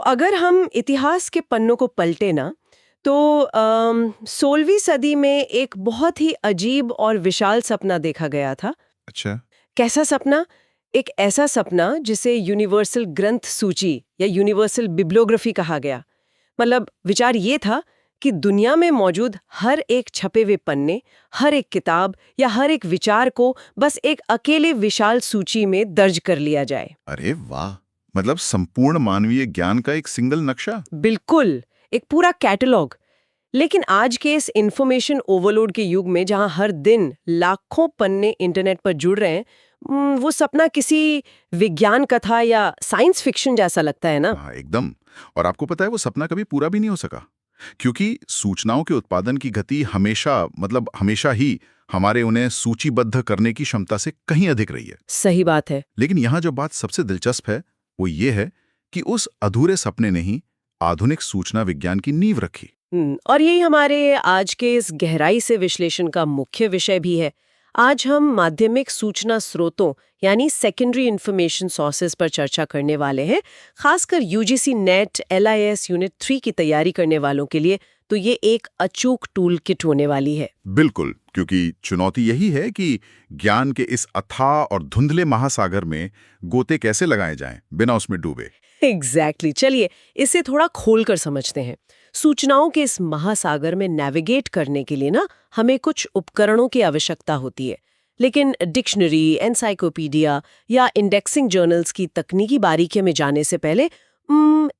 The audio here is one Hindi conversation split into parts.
अगर हम इतिहास के पन्नों को पलटे ना, तो 16वीं सदी में एक बहुत ही अजीब और विशाल सपना देखा गया था। अच्छा। कैसा सपना? एक ऐसा सपना जिसे यूनिवर्सल ग्रंथ सूची या यूनिवर्सल बिब्लियोग्राफी कहा गया। मतलब विचार ये था कि दुनिया में मौजूद हर एक छपे हुए पन्ने, हर एक किताब या हर एक विचार को बस एक अकेले विशाल सूची में दर्ज कर लिया जाए। अरे वाह, मतलब संपूर्ण मानवीय ज्ञान का एक सिंगल नक्शा। बिल्कुल, एक पूरा कैटलॉग। लेकिन आज के इस इंफॉर्मेशन ओवरलोड के युग में जहां हर दिन लाखों पन्ने इंटरनेट पर जुड़ रहे हैं, वो सपना किसी विज्ञान कथा या साइंस फिक्शन जैसा लगता है ना। हाँ, एकदम। और आपको पता है वो सपना कभी पूरा भी नहीं हो सका, क्योंकि सूचनाओं के उत्पादन की गति हमेशा ही हमारे उन्हें सूचीबद्ध करने की क्षमता से कहीं अधिक रही है। सही बात है। लेकिन यहाँ जो बात सबसे दिलचस्प है वो ये है कि उस अधूरे सपने ने ही आधुनिक सूचना विज्ञान की नींव रखी। और यही हमारे आज के इस गहराई से विश्लेषण का मुख्य विषय भी है। आज हम माध्यमिक सूचना स्रोतों यानी सेकेंडरी इंफॉर्मेशन सोर्सेज पर चर्चा करने वाले हैं। खासकर यूजीसी नेट LIS यूनिट 3 की तैयारी करने वालों के लिए तो ये एक अचूक टूल किट होने वाली है। बिल्कुल, क्योंकि चुनौती यही है कि ज्ञान के इस अथाह और धुंधले महासागर में गोते कैसे लगाए जाएं बिना उसमें डूबे। एग्जैक्टली। चलिए इसे थोड़ा खोलकर समझते हैं। सूचनाओं के इस महासागर में नेविगेट करने के लिए ना हमें कुछ उपकरणों की आवश्यकता होती है। लेकिन डिक्शनरी, एनसाइक्लोपीडिया या इंडेक्सिंग जर्नल्स की तकनीकी बारीकियों में जाने से पहले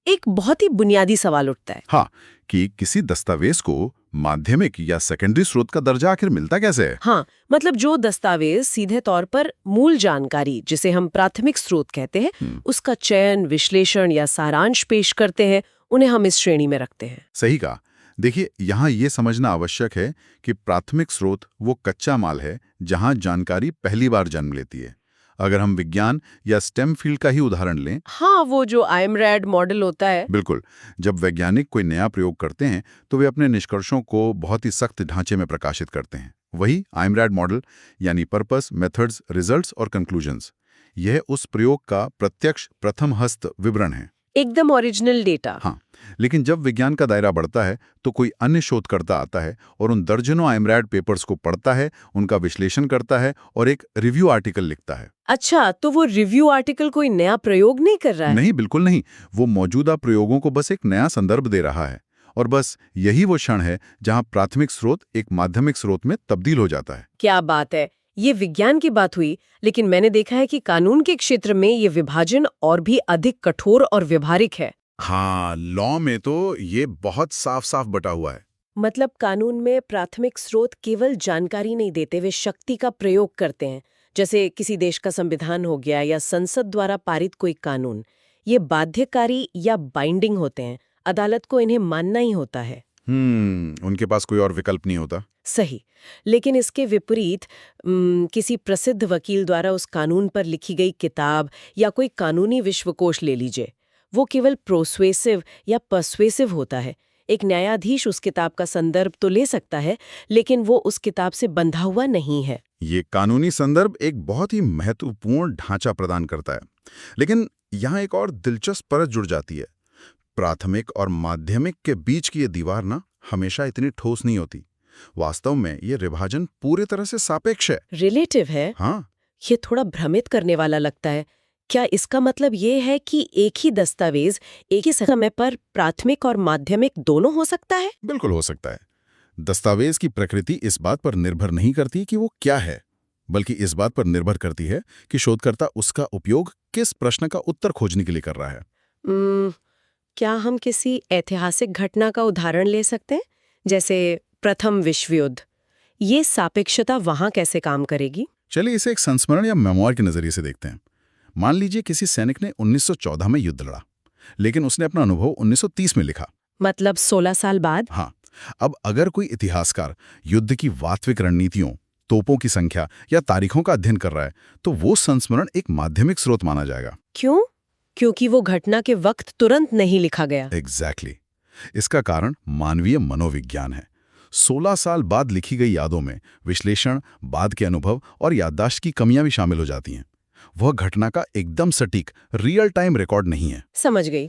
एक बहुत ही बुनियादी सवाल उठता है। हाँ, कि किसी दस्तावेज को माध्यमिक या सेकेंडरी स्रोत का दर्जा आखिर मिलता कैसे है। हाँ, मतलब जो दस्तावेज सीधे तौर पर मूल जानकारी जिसे हम प्राथमिक स्रोत कहते हैं, उसका चयन, विश्लेषण या सारांश पेश करते हैं, उन्हें हम इस श्रेणी में रखते हैं। सही कहा। देखिए, यहाँ ये समझना आवश्यक है कि प्राथमिक स्रोत वो कच्चा माल है जहाँ जानकारी पहली बार जन्म लेती है। अगर हम विज्ञान या स्टेम फील्ड का ही उदाहरण लें, हाँ, वो जो आइमरैड मॉडल होता है। बिल्कुल, जब वैज्ञानिक कोई नया प्रयोग करते हैं तो वे अपने निष्कर्षों को बहुत ही सख्त ढांचे में प्रकाशित करते हैं। वही आइमरैड मॉडल यानी पर्पस, मेथड्स, रिजल्ट्स और कंक्लूजन्स, यह उस प्रयोग का प्रत्यक्ष प्रथम हस्त विवरण है। एकदम ओरिजिनल डेटा। हाँ, लेकिन जब विज्ञान का दायरा बढ़ता है तो कोई अन्य शोधकर्ता आता है और उन दर्जनों आइमरैड पेपर्स को पढ़ता है, उनका विश्लेषण करता है और एक रिव्यू आर्टिकल लिखता है। अच्छा, तो वो रिव्यू आर्टिकल कोई नया प्रयोग नहीं कर रहा है? नहीं, बिल्कुल नहीं। वो मौजूदा प्रयोगों को बस एक नया संदर्भ दे रहा है। और बस यही वो क्षण है जहां प्राथमिक स्रोत एक माध्यमिक स्रोत में तब्दील हो जाता है। क्या बात है। ये विज्ञान की बात हुई, लेकिन मैंने देखा है कि कानून के क्षेत्र में ये विभाजन और भी अधिक कठोर और व्यवहारिक है। हाँ, लॉ में तो ये बहुत साफ साफ बटा हुआ है। मतलब कानून में प्राथमिक स्रोत केवल जानकारी नहीं देते, वे शक्ति का प्रयोग करते हैं। जैसे किसी देश का संविधान हो गया या संसद द्वारा पारित कोई कानून, ये बाध्यकारी या बाइंडिंग होते हैं। अदालत को इन्हें मानना ही होता है। उनके पास कोई और विकल्प नहीं होता। सही। लेकिन इसके विपरीत किसी प्रसिद्ध वकील द्वारा उस कानून पर लिखी गई किताब या कोई कानूनी विश्वकोश ले लीजिए, वो केवल प्रोस्वेसिव या पर्सुएसिव होता है। एक न्यायाधीश उस किताब का संदर्भ तो ले सकता है, लेकिन वो उस किताब से बंधा हुआ नहीं है। ये कानूनी संदर्भ एक बहुत ही महत्वपूर्ण ढांचा प्रदान करता है। लेकिन यहाँ एक और दिलचस्प परत जुड़ जाती है। प्राथमिक और माध्यमिक के बीच की ये दीवार ना हमेशा इतनी ठोस नहीं होती। वास्तव में ये विभाजन पूरी तरह से सापेक्ष है। रिलेटिव है। हाँ, ये थोड़ा भ्रमित करने वाला लगता है। क्या इसका मतलब ये है कि एक ही दस्तावेज एक ही समय पर प्राथमिक और माध्यमिक दोनों हो सकता है? बिल्कुल हो सकता है। दस्तावेज की प्रकृति इस बात पर निर्भर नहीं करती कि वो क्या है, बल्कि इस बात पर निर्भर करती है कि शोधकर्ता उसका उपयोग किस प्रश्न का उत्तर खोजने के लिए कर रहा है। क्या हम किसी ऐतिहासिक घटना का उदाहरण ले सकते हैं, जैसे प्रथम विश्व युद्ध? ये सापेक्षता वहां कैसे काम करेगी? चलिए इसे एक संस्मरण या मेमोयर के नजरिए से देखते हैं। मान लीजिए किसी सैनिक ने 1914 में युद्ध लड़ा, लेकिन उसने अपना अनुभव 1930 में लिखा। मतलब 16 साल बाद? हाँ, अब अगर कोई इतिहासकार युद्ध की वास्तविक रणनीतियों, तोपों की संख्या या तारीखों का अध्ययन कर रहा है, तो वो संस्मरण एक माध्यमिक स्रोत माना जाएगा। क्यों? क्योंकि वो घटना के वक्त तुरंत नहीं लिखा गया। एग्जैक्टली। इसका कारण मानवीय मनोविज्ञान है। 16 साल बाद लिखी गई यादों में विश्लेषण, बाद के अनुभव और याददाश्त की कमियां भी शामिल हो जाती हैं। वह घटना का एकदम सटीक रियल टाइम रिकॉर्ड नहीं है। समझ गई।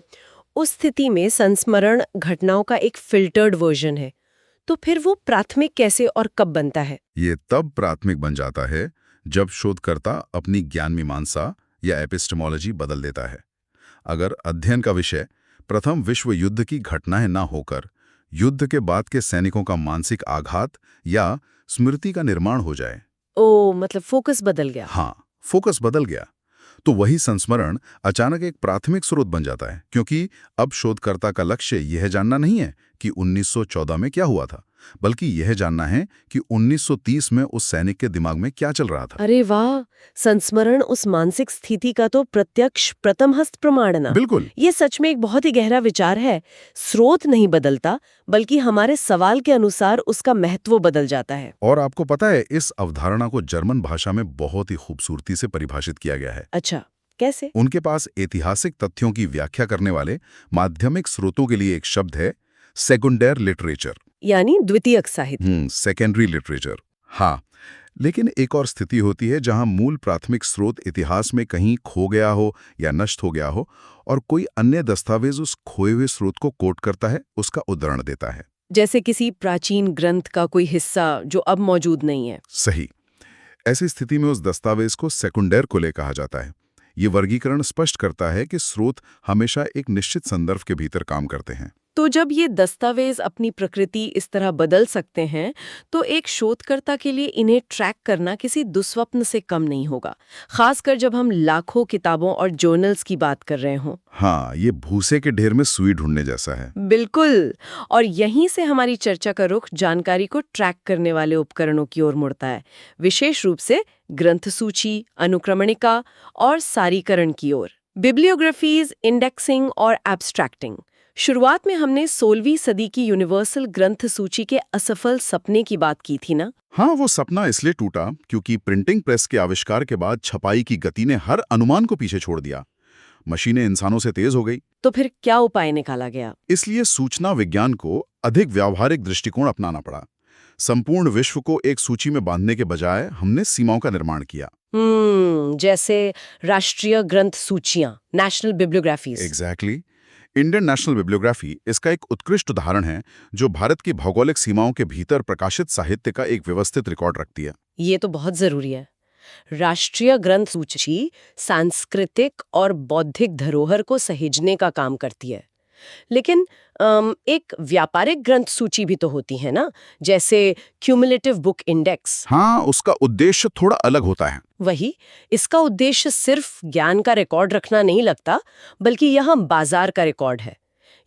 उस स्थिति में संस्मरण घटनाओं का एक फिल्टर्ड वर्जन है, तो फिर वो प्राथमिक कैसे और कब बनता है? ये तब प्राथमिक बन जाता है जब शोधकर्ता अपनी ज्ञान मीमांसा या एपिस्टेमोलॉजी बदल देता है। अगर अध्ययन का विषय प्रथम विश्व युद्ध की घटनाएं ना होकर युद्ध के बाद के सैनिकों का मानसिक आघात या स्मृति का निर्माण हो जाए। ओ, मतलब फोकस बदल गया। हाँ, फोकस बदल गया, तो वही संस्मरण अचानक एक प्राथमिक स्रोत बन जाता है, क्योंकि अब शोधकर्ता का लक्ष्य यह जानना नहीं है कि 1914 में क्या हुआ था, बल्कि यह जानना है कि 1930 में उस सैनिक के दिमाग में क्या चल रहा था। अरे वाह, संस्मरण उस मानसिक स्थिति का तो प्रत्यक्ष प्रथमहस्त प्रमाण है ना। बिल्कुल। ये सच में एक बहुत ही गहरा विचार है। स्रोत नहीं बदलता, बल्कि हमारे सवाल के अनुसार उसका महत्व बदल जाता है। और आपको पता है, इस अवधारणा को जर्मन भाषा में बहुत ही खूबसूरती से परिभाषित किया गया है। अच्छा, कैसे? उनके पास ऐतिहासिक तथ्यों की व्याख्या करने वाले माध्यमिक स्रोतों के लिए एक शब्द है, सेकेंडरी लिटरेचर, यानी द्वितीयक साहित्य। Secondary literature. हाँ, लेकिन एक और स्थिति होती है जहां मूल प्राथमिक स्रोत इतिहास में कहीं खो गया हो या नष्ट हो गया हो और कोई अन्य दस्तावेज उस खोए हुए स्रोत को कोट करता है, उसका उद्धरण देता है। जैसे किसी प्राचीन ग्रंथ का कोई हिस्सा जो अब मौजूद नहीं है। सही। ऐसी स्थिति में उस दस्तावेज को सेकेंडर कोले कहा जाता है। ये वर्गीकरण स्पष्ट करता है कि स्रोत हमेशा एक निश्चित संदर्भ के भीतर काम करते हैं। तो जब ये दस्तावेज अपनी प्रकृति इस तरह बदल सकते हैं, तो एक शोधकर्ता के लिए इन्हें ट्रैक करना किसी दुस्वप्न से कम नहीं होगा, खासकर जब हम लाखों किताबों और जर्नल्स की बात कर रहे हों। हाँ, ये भूसे के ढेर में सुई ढूंढने जैसा है। बिल्कुल। और यहीं से हमारी चर्चा का रुख जानकारी को ट्रैक करने वाले उपकरणों की ओर मुड़ता है, विशेष रूप से ग्रंथ सूची, अनुक्रमणिका और सारीकरण की ओर। बिब्लियोग्राफीज, इंडेक्सिंग और एब्स्ट्रैक्टिंग। शुरुआत में हमने 16वीं सदी की यूनिवर्सल ग्रंथ सूची के असफल सपने की बात की थी ना। हाँ, वो सपना इसलिए टूटा क्योंकि प्रिंटिंग प्रेस के आविष्कार के बाद छपाई की गति ने हर अनुमान को पीछे छोड़ दिया। मशीनें इंसानों से तेज हो गई। तो फिर क्या उपाय निकाला गया? इसलिए सूचना विज्ञान को अधिक व्यावहारिक दृष्टिकोण अपनाना पड़ा। संपूर्ण विश्व को एक सूची में बांधने के बजाय हमने सीमाओं का निर्माण किया। जैसे राष्ट्रीय ग्रंथ सूचियां, national bibliographies. Exactly. Indian national bibliography इसका एक उत्कृष्ट उदाहरण है, जो भारत की भौगोलिक सीमाओं के भीतर प्रकाशित साहित्य का एक व्यवस्थित रिकॉर्ड रखती है। ये तो बहुत जरूरी है। राष्ट्रीय ग्रंथ सूची सांस्कृतिक और बौद्धिक धरोहर को सहेजने का काम करती है। लेकिन एक व्यापारिक ग्रंथ सूची भी तो होती है ना, जैसे क्यूमुलेटिव बुक इंडेक्स। हाँ, उसका उद्देश्य थोड़ा अलग होता है। वही, इसका उद्देश्य सिर्फ ज्ञान का रिकॉर्ड रखना नहीं लगता, बल्कि यह बाजार का रिकॉर्ड है।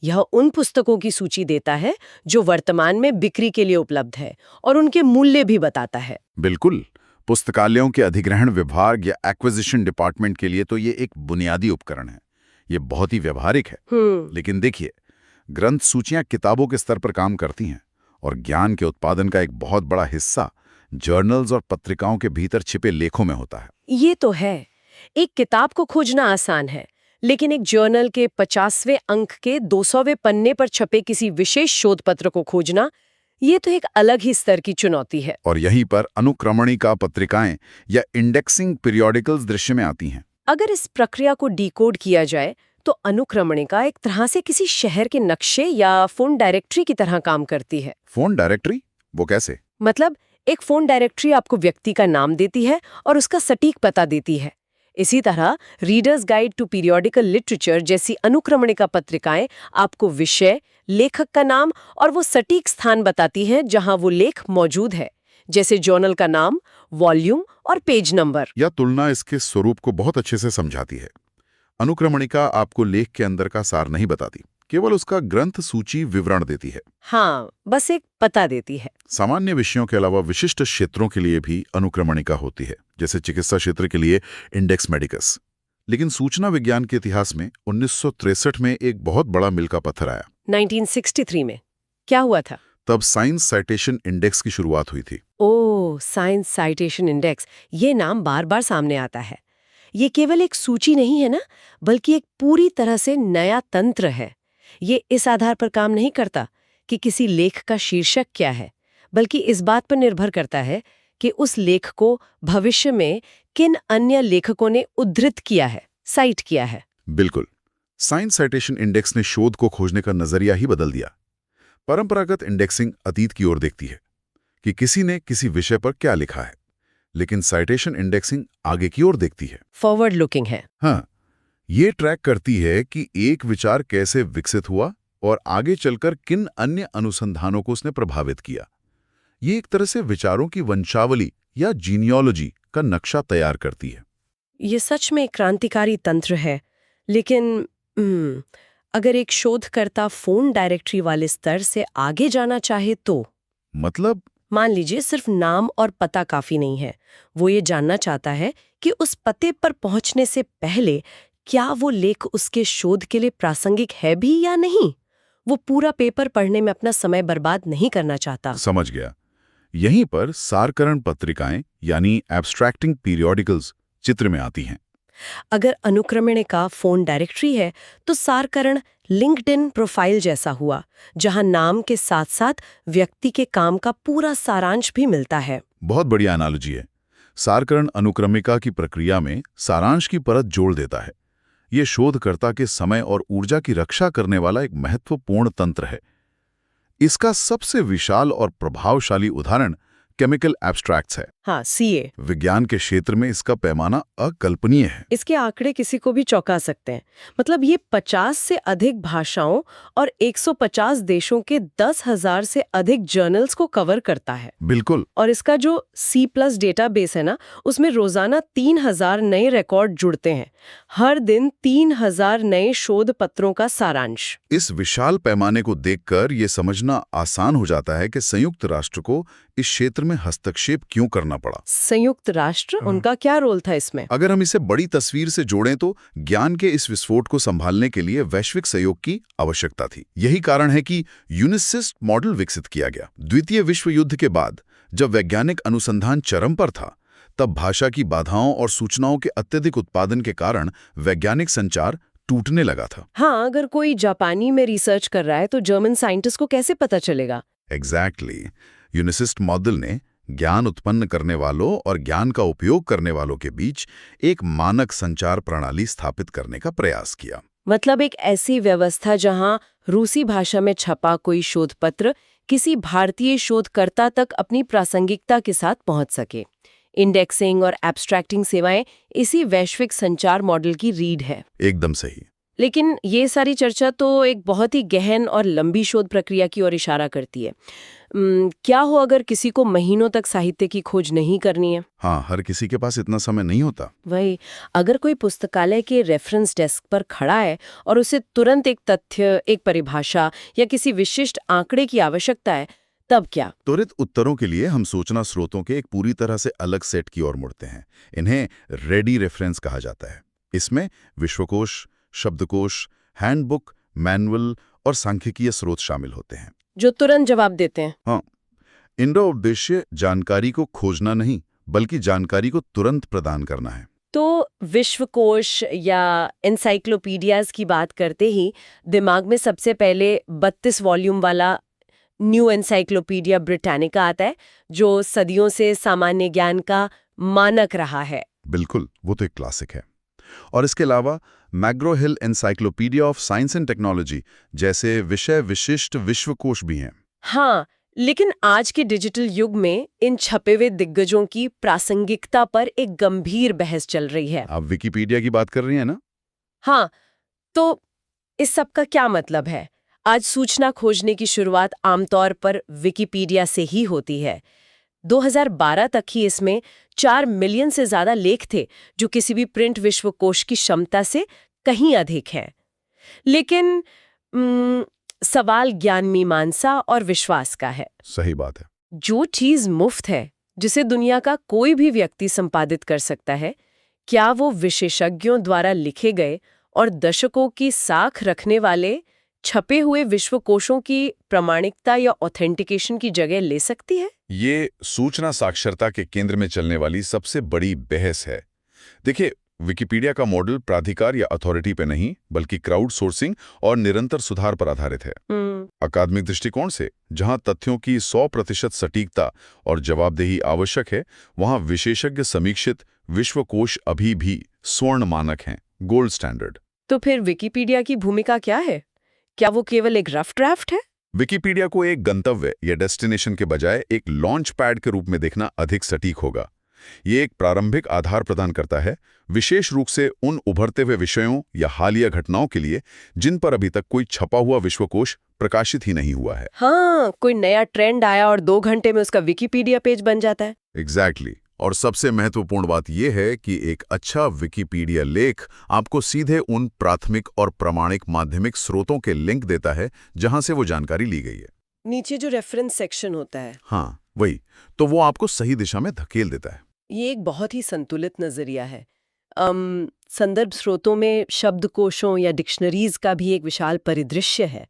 यह उन पुस्तकों की सूची देता है जो वर्तमान में बिक्री के लिए उपलब्ध है और उनके मूल्य भी बताता है। बिल्कुल। पुस्तकालयों के अधिग्रहण विभाग या एक्विजिशन डिपार्टमेंट के लिए तो ये एक बुनियादी उपकरण है। ये बहुत ही व्यवहारिक है। लेकिन देखिए, ग्रंथ सूचियां किताबों के स्तर पर काम करती हैं और ज्ञान के उत्पादन का एक बहुत बड़ा हिस्सा जर्नल्स और पत्रिकाओं के भीतर छिपे लेखों में होता है। ये तो है। एक किताब को खोजना आसान है, लेकिन एक जर्नल के 50वें अंक के 200वें पन्ने पर छपे किसी विशेष शोध पत्र को खोजना, ये तो एक अलग ही स्तर की चुनौती है। और यहीं पर अनुक्रमणिका पत्रिकाएं या इंडेक्सिंग पीरियोडिकल्स दृश्य में आती हैं। अगर इस प्रक्रिया को डिकोड किया जाए, तो अनुक्रमणिका एक तरह से किसी शहर के नक्शे या फोन डायरेक्टरी की तरह काम करती है। Phone directory? वो कैसे? मतलब एक फोन डायरेक्टरी आपको व्यक्ति का नाम देती है और उसका सटीक पता देती है। इसी तरह Readers' Guide to Periodical Literature जैसी अनुक्रमणिका पत्रिकाएं आपको विषय, लेखक का नाम और वो सटीक स्थान बताती हैं जहां वो लेख मौजूद है, जैसे जर्नल का नाम, वॉल्यूम और पेज नंबर। या तुलना इसके स्वरूप को बहुत अच्छे से समझाती है। अनुक्रमणिका आपको लेख के अंदर का सार नहीं बताती, केवल उसका ग्रंथ सूची विवरण देती है। हाँ, बस एक पता देती है। सामान्य विषयों के अलावा विशिष्ट क्षेत्रों के लिए भी अनुक्रमणिका होती है, जैसे चिकित्सा क्षेत्र के लिए इंडेक्स मेडिकस। लेकिन सूचना विज्ञान के इतिहास में 1963 में एक बहुत बड़ा मील का पत्थर आया। 1963 में क्या हुआ था? तब साइंस साइटेशन इंडेक्स की शुरुआत हुई थी। ओह, साइंस साइटेशन इंडेक्स, ये नाम बार बार सामने आता है। ये केवल एक सूची नहीं है ना, बल्कि एक पूरी तरह से नया तंत्र है। ये इस आधार पर काम नहीं करता कि किसी लेख का शीर्षक क्या है, बल्कि इस बात पर निर्भर करता है कि उस लेख को भविष्य में किन अन्य लेखकों ने उद्धृत किया है, साइट किया है। बिल्कुल। साइंस साइटेशन इंडेक्स ने शोध को खोजने का नजरिया ही बदल दिया। परंपरागत इंडेक्सिंग अतीत की ओर देखती है कि किसी ने किसी विषय पर क्या लिखा है, लेकिन साइटेशन इंडेक्सिंग आगे की ओर देखती है। फॉरवर्ड लुकिंग है। हाँ, ये ट्रैक करती है कि एक विचार कैसे विकसित हुआ और आगे चलकर किन अन्य अनुसंधानों को उसने प्रभावित किया। ये एक तरह से विचारों की वंशावली या जीनियोलॉजी का नक्शा तैयार करती है। ये सच में एक क्रांतिकारी तंत्र है, लेकिन अगर एक शोधकर्ता फोन डायरेक्टरी वाले स्तर से आगे जाना चाहे तो? मतलब? मान लीजिए सिर्फ नाम और पता काफी नहीं है। वो ये जानना चाहता है कि उस पते पर पहुंचने से पहले क्या वो लेख उसके शोध के लिए प्रासंगिक है भी या नहीं। वो पूरा पेपर पढ़ने में अपना समय बर्बाद नहीं करना चाहता। समझ गया। यहीं पर सारकरण पत्रिकाएं यानी एब्स्ट्रैक्टिंग पीरियोडिकल्स चित्र में आती हैं। अगर अनुक्रमणिका फोन डायरेक्टरी है तो सारकरण लिंक्डइन प्रोफाइल जैसा हुआ, जहां नाम के साथ साथ व्यक्ति के काम का पूरा सारांश भी मिलता है। बहुत बढ़िया एनालॉजी है। सारकरण अनुक्रमिका की प्रक्रिया में सारांश की परत जोड़ देता है। ये शोधकर्ता के समय और ऊर्जा की रक्षा करने वाला एक महत्वपूर्ण तंत्र है। इसका सबसे विशाल और प्रभावशाली उदाहरण केमिकल एब्स्ट्रैक्ट्स है। हाँ, सीए। विज्ञान के क्षेत्र में इसका पैमाना अकल्पनीय है। इसके आंकड़े किसी को भी चौंका सकते हैं। मतलब ये 50 से अधिक भाषाओं और 150 देशों के 10,000 से अधिक जर्नल्स को कवर करता है। बिल्कुल। और इसका जो C+ डेटाबेस है ना, उसमें रोजाना 3,000 नए रिकॉर्ड जुड़ते हैं। हर दिन 3,000 नए शोध पत्रों का सारांश। इस विशाल पैमाने को देखकर यह समझना आसान हो जाता है कि संयुक्त राष्ट्र को इस क्षेत्र में हस्तक्षेप क्यों करना पड़ा। संयुक्त राष्ट्र, उनका क्या रोल था इसमें? अगर हम इसे बड़ी तस्वीर से जोड़ें तो ज्ञान के इस विस्फोट को संभालने के लिए वैश्विक सहयोग की आवश्यकता थी। यही कारण है कि यूनिसिस्ट मॉडल विकसित किया गया। द्वितीय विश्व युद्ध के बाद जब वैज्ञानिक अनुसंधान चरम पर था, तब भाषा की बाधाओं और सूचनाओं के अत्यधिक उत्पादन के कारण वैज्ञानिक संचार टूटने लगा था। हाँ, अगर कोई जापानी में रिसर्च कर रहा है तो जर्मन साइंटिस्ट को कैसे पता चलेगा? एग्जैक्टली। यूनिसिस्ट मॉडल ने ज्ञान उत्पन्न करने वालों और ज्ञान का उपयोग करने वालों के बीच एक मानक संचार प्रणाली स्थापित करने का प्रयास किया। मतलब एक ऐसी व्यवस्था जहां रूसी भाषा में छपा कोई शोध पत्र किसी भारतीय शोधकर्ता तक अपनी प्रासंगिकता के साथ पहुंच सके। इंडेक्सिंग और एब्स्ट्रैक्टिंग सेवाएं इसी वैश्विक संचार मॉडल की रीढ़ है। एकदम सही। लेकिन ये सारी चर्चा तो एक बहुत ही गहन और लंबी शोध प्रक्रिया की ओर इशारा करती है। क्या हो अगर किसी को महीनों तक साहित्य की खोज नहीं करनी है? हाँ, हर किसी के पास इतना समय नहीं होता। वही, अगर कोई पुस्तकालय के रेफरेंस डेस्क पर खड़ा है और उसे तुरंत एक तथ्य, एक परिभाषा या किसी विशिष्ट आंकड़े की आवश्यकता है, तब क्या? त्वरित उत्तरों के लिए हम सूचना स्रोतों के एक पूरी तरह से अलग सेट की ओर मुड़ते हैं। इन्हें रेडी रेफरेंस कहा जाता है। इसमें विश्वकोश, शब्दकोश, हैंडबुक, मैनुअल और सांख्यिकीय स्रोत शामिल होते हैं, जो तुरंत जवाब देते हैं। हाँ, इनका उद्देश्य जानकारी को खोजना नहीं, बल्कि जानकारी को तुरंत प्रदान करना है। तो विश्वकोश या एनसाइक्लोपीडियाज की बात करते ही दिमाग में सबसे पहले 32 वॉल्यूम वाला न्यू एनसाइक्लोपीडिया ब्रिटानिका आता है, जो सदियों से सामान्य ज्ञान का मानक रहा है। बिल्कुल, वो तो एक क्लासिक है। और इसके अलावा McGraw Hill encyclopedia of science and technology जैसे विषय विशिष्ट विश्वकोश भी हैं। हाँ, लेकिन आज के डिजिटल युग में इन छपे हुए दिग्गजों की प्रासंगिकता पर एक गंभीर बहस चल रही है। आप विकिपीडिया की बात कर रही हैं ना? हाँ, तो इस सब का क्या मतलब है? आज सूचना खोजने की शुरुआत आमतौर पर विकिपीडिया से ही होती है। 2012 तक ही इसमें 4 मिलियन से ज्यादा लेख थे, जो किसी भी प्रिंट विश्वकोश की क्षमता से कहीं अधिक हैं। लेकिन सवाल ज्ञान मीमांसा और विश्वास का है। सही बात है। जो चीज मुफ्त है, जिसे दुनिया का कोई भी व्यक्ति संपादित कर सकता है, क्या वो विशेषज्ञों द्वारा लिखे गए और दशकों की साख रखने वाले छपे हुए विश्वकोशों की प्रामाणिकता या ऑथेंटिकेशन की जगह ले सकती है? ये सूचना साक्षरता के केंद्र में चलने वाली सबसे बड़ी बहस है। देखिए, विकिपीडिया का मॉडल प्राधिकार या अथॉरिटी पे नहीं, बल्कि क्राउड सोर्सिंग और निरंतर सुधार पर आधारित है। अकादमिक दृष्टिकोण से जहां तथ्यों की 100% सटीकता और जवाबदेही आवश्यक है, वहां विशेषज्ञ समीक्षित विश्वकोश अभी भी स्वर्ण मानक हैं, गोल्ड स्टैंडर्ड। तो फिर विकिपीडिया की भूमिका क्या है? क्या वो केवल एक रफ ड्राफ्ट है? विकिपीडिया को एक गंतव्य या डेस्टिनेशन के बजाय एक लॉन्च पैड के रूप में देखना अधिक सटीक होगा। ये एक प्रारंभिक आधार प्रदान करता है, विशेष रूप से उन उभरते हुए विषयों या हालिया घटनाओं के लिए जिन पर अभी तक कोई छपा हुआ विश्वकोश प्रकाशित ही नहीं हुआ है। हाँ, कोई नया ट्रेंड आया और 2 घंटे में उसका विकिपीडिया पेज बन जाता है। एग्जैक्टली। और सबसे महत्वपूर्ण बात यह है कि एक अच्छा विकिपीडिया लेख आपको सीधे उन प्राथमिक और प्रामाणिक माध्यमिक स्रोतों के लिंक देता है जहां से वो जानकारी ली गई है। नीचे जो रेफरेंस सेक्शन होता है, हाँ, वही। तो वो आपको सही दिशा में धकेल देता है। ये एक बहुत ही संतुलित नजरिया है। संदर्भ स्रोतों में शब्दकोशों या डिक्शनरीज का भी एक विशाल परिदृश्य है।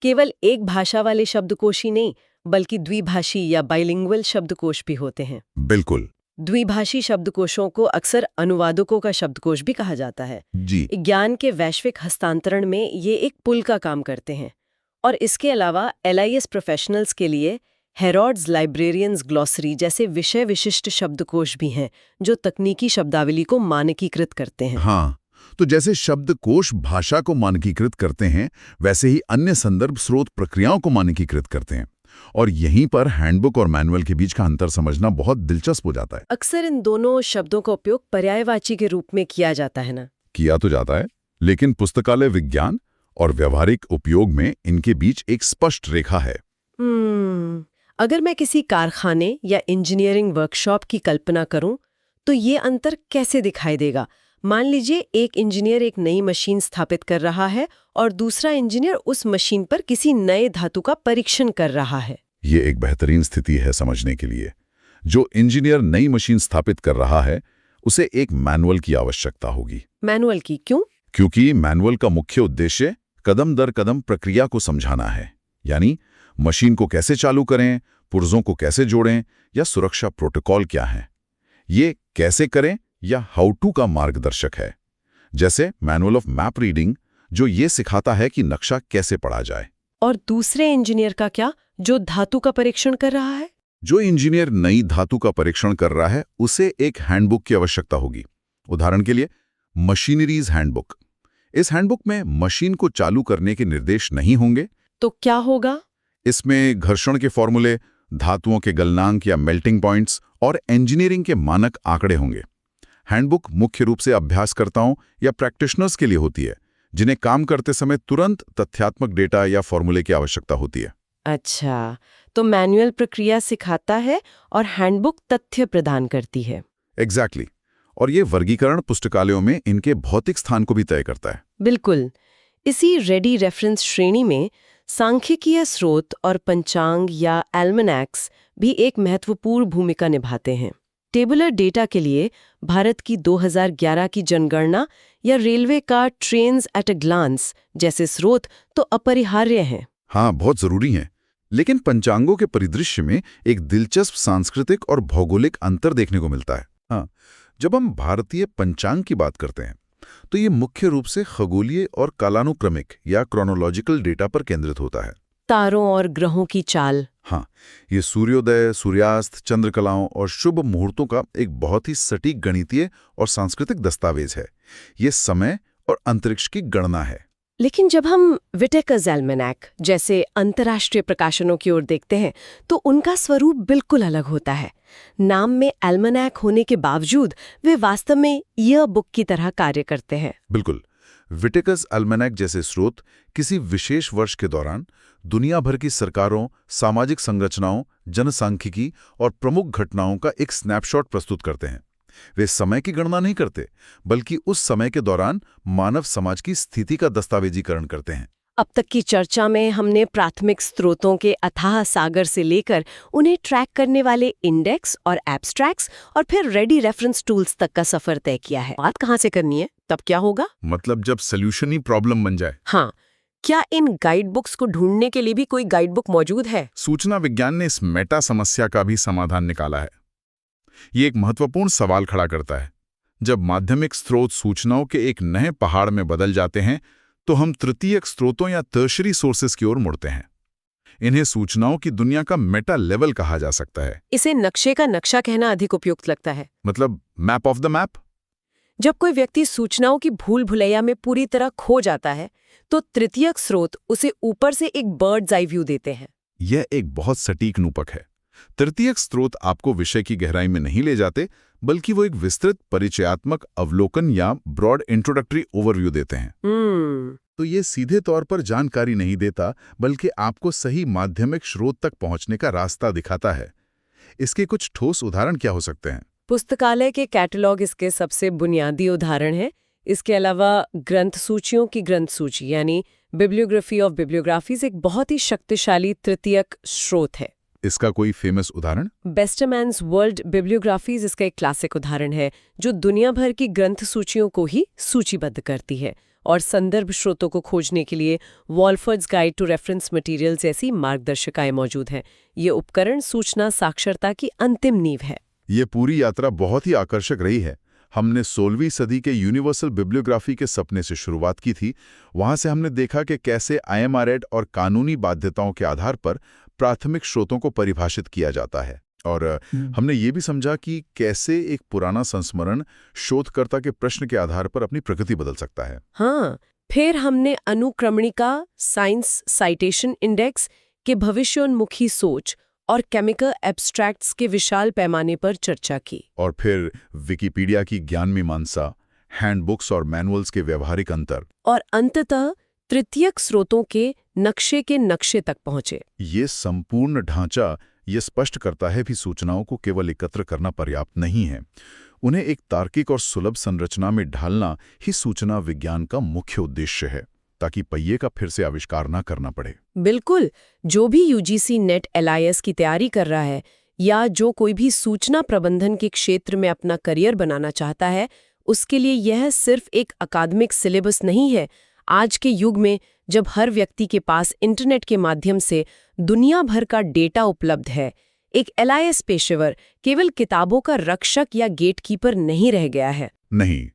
केवल एक भाषा वाले शब्दकोश ही नहीं, बल्कि द्विभाषी या बाइलिंगुअल शब्दकोश भी होते हैं। बिल्कुल द्विभाषी शब्दकोशों को अक्सर अनुवादकों का शब्दकोश भी कहा जाता है। जी। ज्ञान के वैश्विक हस्तांतरण में ये एक पुल का काम करते हैं। और इसके अलावा LIS प्रोफेशनल्स के लिए हेरोड्स लाइब्रेरियंस ग्लॉसरी जैसे विषय विशिष्ट शब्दकोश भी हैं, जो तकनीकी शब्दावली को मानकीकृत करते हैं। हाँ, तो जैसे शब्दकोश भाषा को मानकीकृत करते हैं, वैसे ही अन्य संदर्भ स्रोत प्रक्रियाओं को मानकीकृत करते हैं। और यहीं पर हैंडबुक और मैनुअल के बीच का अंतर समझना बहुत दिलचस्प हो जाता है। अक्सर इन दोनों शब्दों का उपयोग पर्यायवाची के रूप में किया जाता है ना? किया तो जाता है, लेकिन पुस्तकालय विज्ञान और व्यवहारिक उपयोग में इनके बीच एक स्पष्ट रेखा है। अगर मैं किसी कारखाने या इंजीनियरिंग वर्कशॉप की कल्पना करूं, तो ये अंतर कैसे दिखाई देगा? मान लीजिए एक इंजीनियर एक नई मशीन स्थापित कर रहा है और दूसरा इंजीनियर उस मशीन पर किसी नए धातु का परीक्षण कर रहा है। ये एक बेहतरीन स्थिति है समझने के लिए। जो इंजीनियर नई मशीन स्थापित कर रहा है, उसे एक मैनुअल की आवश्यकता होगी। मैनुअल की क्यों? क्योंकि मैनुअल का मुख्य उद्देश्य कदम दर कदम प्रक्रिया को समझाना है। यानी मशीन को कैसे चालू करें, पुर्जों को कैसे जोड़ें या सुरक्षा प्रोटोकॉल क्या है। ये कैसे करें या हाउ टू का मार्गदर्शक है। जैसे मैनुअल ऑफ मैप रीडिंग, जो ये सिखाता है कि नक्शा कैसे पढ़ा जाए। और दूसरे इंजीनियर का क्या, जो धातु का परीक्षण कर रहा है? जो इंजीनियर नई धातु का परीक्षण कर रहा है, उसे एक हैंडबुक की आवश्यकता होगी। उदाहरण के लिए मशीनरीज हैंडबुक। इस हैंडबुक में मशीन को चालू करने के निर्देश नहीं होंगे। तो क्या होगा? इसमें घर्षण के फॉर्मूले, धातुओं के गलनांक या मेल्टिंग पॉइंट्स और इंजीनियरिंग के मानक आंकड़े होंगे। हैंडबुक मुख्य रूप से अभ्यासकर्ताओं या प्रैक्टिशनर्स के लिए होती है, जिन्हें काम करते समय तुरंत तथ्यात्मक डेटा या फॉर्मूले की आवश्यकता होती है। अच्छा, तो मैनुअल प्रक्रिया सिखाता है और हैंडबुक तथ्य प्रदान करती है। एग्जैक्टली। और ये वर्गीकरण पुस्तकालयों में इनके भौतिक स्थान को भी तय करता है। बिल्कुल। इसी रेडी रेफरेंस श्रेणी में सांख्यिकीय स्रोत और पंचांग या एल्मनैक्स भी एक महत्वपूर्ण भूमिका निभाते हैं। टेबुलर डेटा के लिए भारत की 2011 की जनगणना या रेलवे का ट्रेन्स एट अ ग्लांस जैसे स्रोत तो अपरिहार्य हैं। हाँ, बहुत जरूरी हैं। लेकिन पंचांगों के परिदृश्य में एक दिलचस्प सांस्कृतिक और भौगोलिक अंतर देखने को मिलता है। हाँ, जब हम भारतीय पंचांग की बात करते हैं, तो ये मुख्य रूप से खगोलीय और कालानुक्रमिक या क्रोनोलॉजिकल डेटा पर केंद्रित होता है। तारों और ग्रहों की चाल। हाँ, ये सूर्योदय, सूर्यास्त, चंद्रकलाओं और शुभ मुहूर्तों का एक बहुत ही सटीक गणितीय और सांस्कृतिक दस्तावेज है। ये समय और अंतरिक्ष की गणना है। लेकिन जब हम विटेकर्स एल्मेनैक जैसे अंतर्राष्ट्रीय प्रकाशनों की ओर देखते हैं, तो उनका स्वरूप बिल्कुल अलग होता है। नाम में एल्मेनैक होने के बावजूद वे वास्तव में ईयर बुक की तरह कार्य करते हैं। बिल्कुल। विटेकर्स एल्मेनैक जैसे स्रोत किसी विशेष वर्ष के दौरान दुनिया भर की सरकारों, सामाजिक संरचनाओं, जनसांख्यिकी और प्रमुख घटनाओं का एक स्नैपशॉट प्रस्तुत करते हैं। वे समय की गणना नहीं करते, बल्कि उस समय के दौरान मानव समाज की स्थिति का दस्तावेजीकरण करते हैं। अब तक की चर्चा में हमने प्राथमिक स्रोतों के अथाह सागर से लेकर उन्हें ट्रैक करने वाले इंडेक्स और एब्स्ट्रैक्ट्स और फिर रेडी रेफरेंस टूल्स तक का सफर तय किया है। बात कहाँ से करनी है, तब क्या होगा? मतलब जब सोल्यूशन ही प्रॉब्लम बन जाए। हाँ, क्या इन गाइड बुक्स को ढूंढने के लिए भी कोई गाइड बुक मौजूद है? सूचना विज्ञान ने इस मेटा समस्या का भी समाधान निकाला है। ये एक महत्वपूर्ण सवाल खड़ा करता है। जब माध्यमिक स्रोत सूचनाओं के एक नए पहाड़ में बदल जाते हैं, तो हम तृतीयक स्रोतों या टर्शरी सोर्सेस की ओर मुड़ते हैं। इन्हें सूचनाओं की दुनिया का मेटा लेवल कहा जा सकता है। इसे नक्शे का नक्शा कहना अधिक उपयुक्त लगता है। मतलब मैप ऑफ द मैप। जब कोई व्यक्ति सूचनाओं की भूल भुलैया में पूरी तरह खो जाता है तो तृतीयक स्रोत उसे ऊपर से एक बर्ड्स आई व्यू देते हैं। यह एक बहुत सटीक निरूपक है। तृतीयक स्रोत आपको विषय की गहराई में नहीं ले जाते, बल्कि वो एक विस्तृत परिचयात्मक अवलोकन या ब्रॉड इंट्रोडक्टरी ओवरव्यू देते हैं। तो ये सीधे तौर पर जानकारी नहीं देता, बल्कि आपको सही माध्यमिक स्रोत तक पहुंचने का रास्ता दिखाता है। इसके कुछ ठोस उदाहरण क्या हो सकते हैं? पुस्तकालय के कैटलॉग इसके सबसे बुनियादी उदाहरण है। इसके अलावा ग्रंथ सूचियों की ग्रंथ सूची यानी बिब्लियोग्राफी ऑफ बिब्लियोग्राफीज एक बहुत ही शक्तिशाली तृतीयक स्रोत है। इसका कोई फेमस उदाहरण? बेस्टमैन्स वर्ल्ड बिब्लियोग्राफीज इसका एक क्लासिक उदाहरण है, जो दुनिया भर की ग्रंथ सूचियों को ही सूचीबद्ध करती है और संदर्भ स्रोतों को खोजने के लिए वॉल्फर्ड्स गाइड टू रेफरेंस मटेरियल जैसी मार्गदर्शिकाएं मौजूद हैं। ये उपकरण सूचना साक्षरता की अंतिम नींव है। ये पूरी यात्रा बहुत ही आकर्षक रही है। हमने 16वीं सदी के यूनिवर्सल बिब्लियोग्राफी के सपने से शुरुआत की थी। वहां से हमने देखा कि कैसे IMR और कानूनी बाध्यताओं के आधार पर प्राथमिक स्रोतों को परिभाषित किया जाता है, और हमने ये भी समझा कि कैसे एक पुराना संस्मरण शोधकर्ता के प्रश्न के आधार पर अपनी प्रकृति बदल सकता है। हाँ, फिर हमने अनुक्रमणिका, साइंस साइटेशन इंडेक्स के भविष्योन्मुखी सोच और केमिकल एब्स्ट्रैक्ट्स के विशाल पैमाने पर चर्चा की। और फिर विकिपीडिया की ज्ञान मीमांसा, हैंडबुक्स और मैनुअल्स के व्यवहारिक अंतर, और अंततः तृतीयक स्रोतों के नक्शे तक पहुंचे। ये संपूर्ण ढांचा ये स्पष्ट करता है कि सूचनाओं को केवल एकत्र करना पर्याप्त नहीं है। उन्हें एक तार्किक और सुलभ संरचना में ढालना ही सूचना विज्ञान का मुख्य उद्देश्य है, ताकि पहिए का फिर से आविष्कार ना करना पड़े। बिल्कुल। जो भी UGC नेट LIS की तैयारी कर रहा है या जो कोई भी सूचना प्रबंधन के क्षेत्र में अपना करियर बनाना चाहता है, उसके लिए यह सिर्फ एक अकादमिक सिलेबस नहीं है। आज के युग में जब हर व्यक्ति के पास इंटरनेट के माध्यम से दुनिया भर का डेटा उपलब्ध है, एक LIS पेशेवर केवल किताबों का रक्षक या गेटकीपर नहीं रह गया है। नहीं,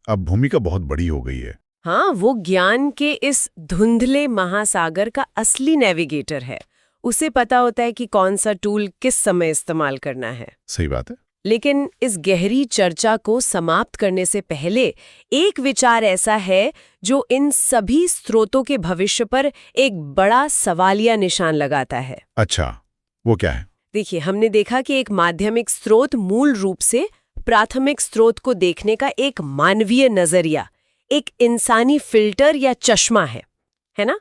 अब भूमिका बहुत बड़ी हो गई है। हाँ, वो ज्ञान के इस धुंधले महासागर का असली नेविगेटर है। उसे पता होता है कि कौन सा टूल किस समय इस्तेमाल करना है। सही बात है। लेकिन इस गहरी चर्चा को समाप्त करने से पहले एक विचार ऐसा है जो इन सभी स्रोतों के भविष्य पर एक बड़ा सवालिया निशान लगाता है। अच्छा, वो क्या है? देखिए, हमने देखा कि एक माध्यमिक स्रोत मूल रूप से प्राथमिक स्रोत को देखने का एक मानवीय नजरिया, एक इंसानी फिल्टर या चश्मा है ना?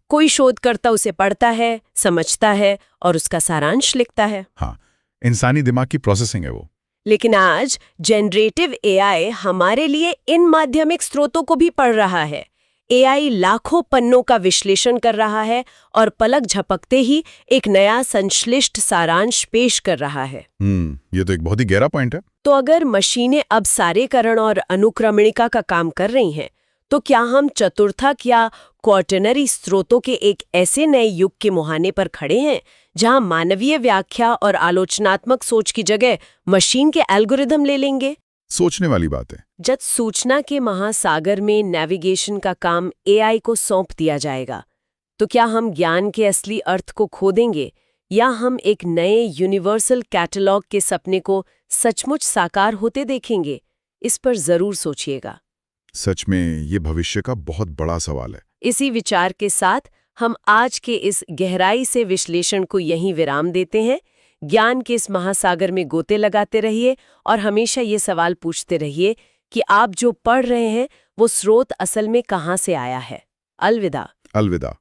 कोई शोधकर्ता उसे पढ़ता है, समझता है और उसका सारांश लिखता है। हाँ, इंसानी दिमाग की प्रोसेसिंग है वो। लेकिन आज जनरेटिव AI हमारे लिए इन माध्यमिक स्रोतों को भी पढ़ रहा है। AI लाखों पन्नों का विश्लेषण कर रहा है और पलक झपकते ही एक नया संश्लिष्ट सारांश पेश कर रहा है। ये तो एक बहुत ही गहरा पॉइंट है। तो अगर मशीनें अब सारेकरण और अनुक्रमणिका का काम कर रही हैं, तो क्या हम चतुर्थक या क्वार्टनरी स्रोतों के एक ऐसे नए युग के मुहाने पर खड़े हैं जहां मानवीय व्याख्या और आलोचनात्मक सोच की जगह मशीन के एल्गोरिदम ले लेंगे? सोचने वाली बात है। जब सूचना के महासागर में नेविगेशन का काम AI को सौंप दिया जाएगा, तो क्या हम ज्ञान के असली अर्थ को खो देंगे या हम एक नए यूनिवर्सल कैटलॉग के सपने को सचमुच साकार होते देखेंगे? इस पर जरूर सोचिएगा। सच में ये भविष्य का बहुत बड़ा सवाल है। इसी विचार के साथ हम आज के इस गहराई से विश्लेषण को यहीं विराम देते हैं। ज्ञान के इस महासागर में गोते लगाते रहिए और हमेशा ये सवाल पूछते रहिए कि आप जो पढ़ रहे हैं वो स्रोत असल में कहाँ से आया है। अलविदा। अलविदा।